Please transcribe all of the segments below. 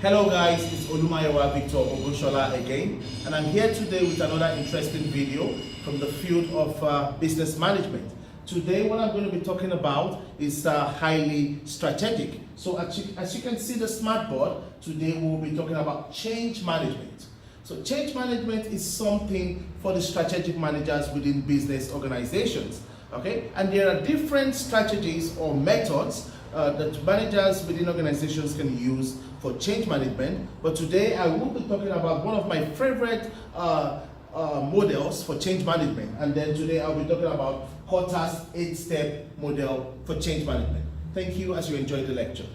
Hello guys, it's Olumayewa Victor Ogushola again, and I'm here today with another interesting video from the field of business management. Today what I'm going to be talking about is highly strategic. So as you can see the smart board, today we'll be talking about change management. So change management is something for the strategic managers within business organizations. Okay, and there are different strategies or methods that managers within organizations can use for change management. But today I will be talking about one of my favorite models for change management. And then today I'll be talking about Kotter's 8-step model for change management. Thank you as you enjoy the lecture.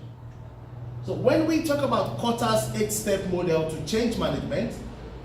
So when we talk about Kotter's 8-step model to change management,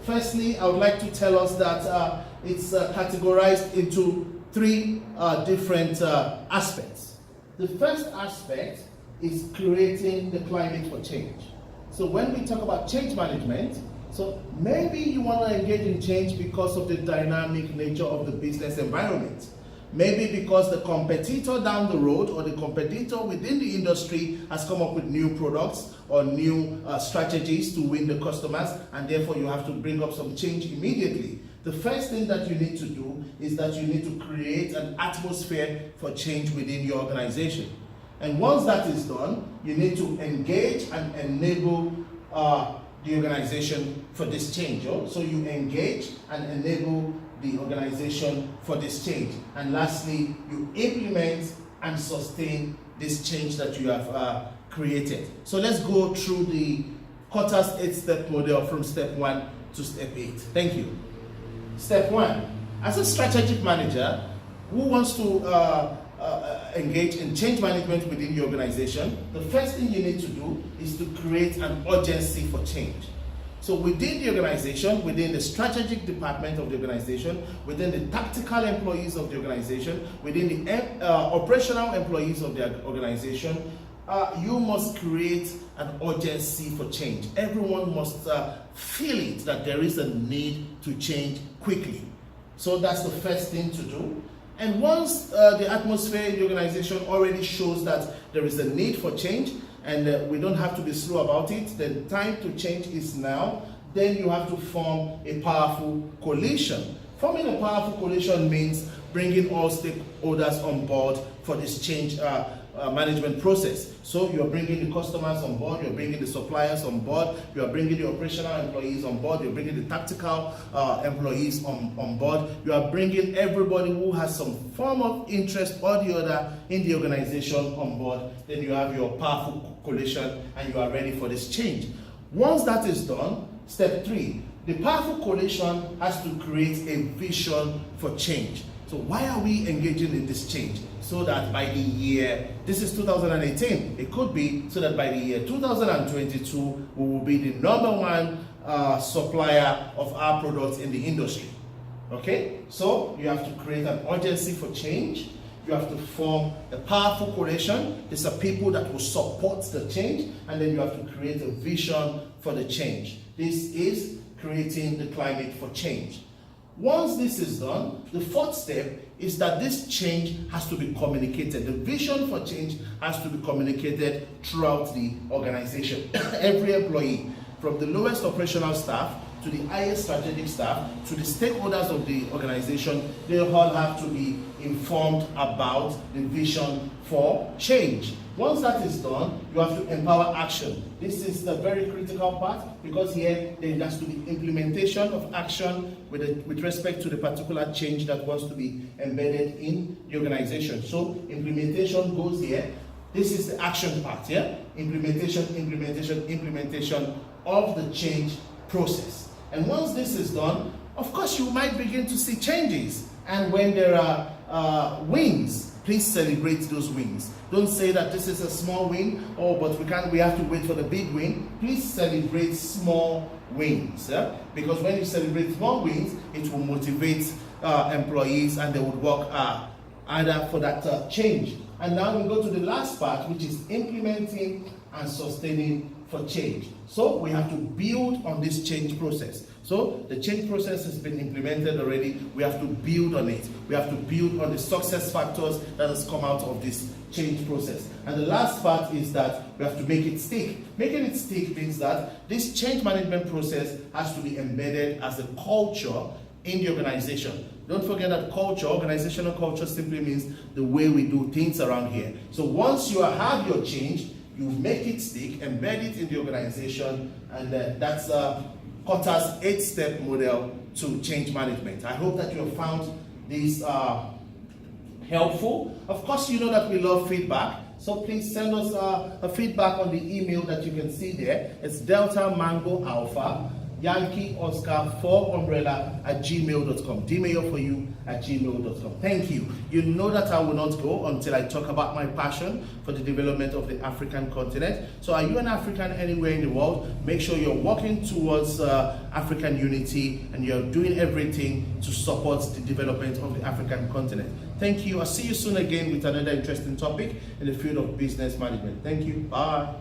firstly I would like to tell us that it's categorized into three different aspects. The first aspect is creating the climate for change. So when we talk about change management, so maybe you want to engage in change because of the dynamic nature of the business environment. Maybe because the competitor down the road or the competitor within the industry has come up with new products or new strategies to win the customers, and therefore you have to bring up some change immediately. The first thing that you need to do is that you need to create an atmosphere for change within your organization. And once that is done, you need to engage and enable the organization for this change. So you engage and enable the organization for this change. And lastly, you implement and sustain this change that you have created. So let's go through the Kotter's 8-step model from step 1 to step 8. Thank you. Step 1, as a strategic manager who wants to engage in change management within your organization, the first thing you need to do is to create an urgency for change. So within the organization, within the strategic department of the organization, within the tactical employees of the organization, within the operational employees of the organization, you must create an urgency for change. Everyone must feel it, that there is a need to change quickly. So that's the first thing to do. And once the atmosphere in the organization already shows that there is a need for change, and we don't have to be slow about it, the time to change is now, then you have to form a powerful coalition. Forming a powerful coalition means bringing all stakeholders on board for this change management process. So you're bringing the customers on board, you're bringing the suppliers on board, you're bringing the operational employees on board, you're bringing the tactical employees on board, you are bringing everybody who has some form of interest or the other in the organization on board. Then you have your powerful coalition and you are ready for this change. Once that is done, step 3, the powerful coalition has to create a vision for change. So why are we engaging in this change? So that by the year, this is 2018, it could be so that by the year 2022, we will be the #1 supplier of our products in the industry. Okay, so you have to create an urgency for change. You have to form a powerful coalition. These are people that will support the change, and then you have to create a vision for the change. This is creating the climate for change. Once this is done, the 4th step is that this change has to be communicated. The vision for change has to be communicated throughout the organization. Every employee, from the lowest operational staff to the highest strategic staff to the stakeholders of the organization, they all have to be informed about the vision for change. Once that is done, you have to empower action. This is the very critical part, because here there has to be implementation of action with respect to the particular change that wants to be embedded in the organization. So implementation goes here. This is the action part here. Implementation of the change process. And once this is done, of course you might begin to see changes. And when there are wins, please celebrate those wins. Don't say that this is a small win, but we have to wait for the big win. Please celebrate small wins. Because when you celebrate small wins, it will motivate employees, and they would work harder for that change. And now we go to the last part, which is implementing and sustaining for change. So we have to build on this change process. So the change process has been implemented already. We have to build on it. We have to build on the success factors that has come out of this change process. And the last part is that we have to make it stick. Making it stick means that this change management process has to be embedded as a culture in the organization. Don't forget that culture, organizational culture, simply means the way we do things around here. So once you have your change, you make it stick, embed it in the organization, and that's Kotter's 8-step model to change management. I hope that you have found this helpful. Of course, you know that we love feedback, so please send us a feedback on the email that you can see there. It's Delta Mango Alpha Yankee Oscar 4 Umbrella @gmail.com. Dmail for you @gmail.com. Thank you. You know that I will not go until I talk about my passion for the development of the African continent. So are you an African anywhere in the world? Make sure you're working towards African unity and you're doing everything to support the development of the African continent. Thank you. I'll see you soon again with another interesting topic in the field of business management. Thank you. Bye.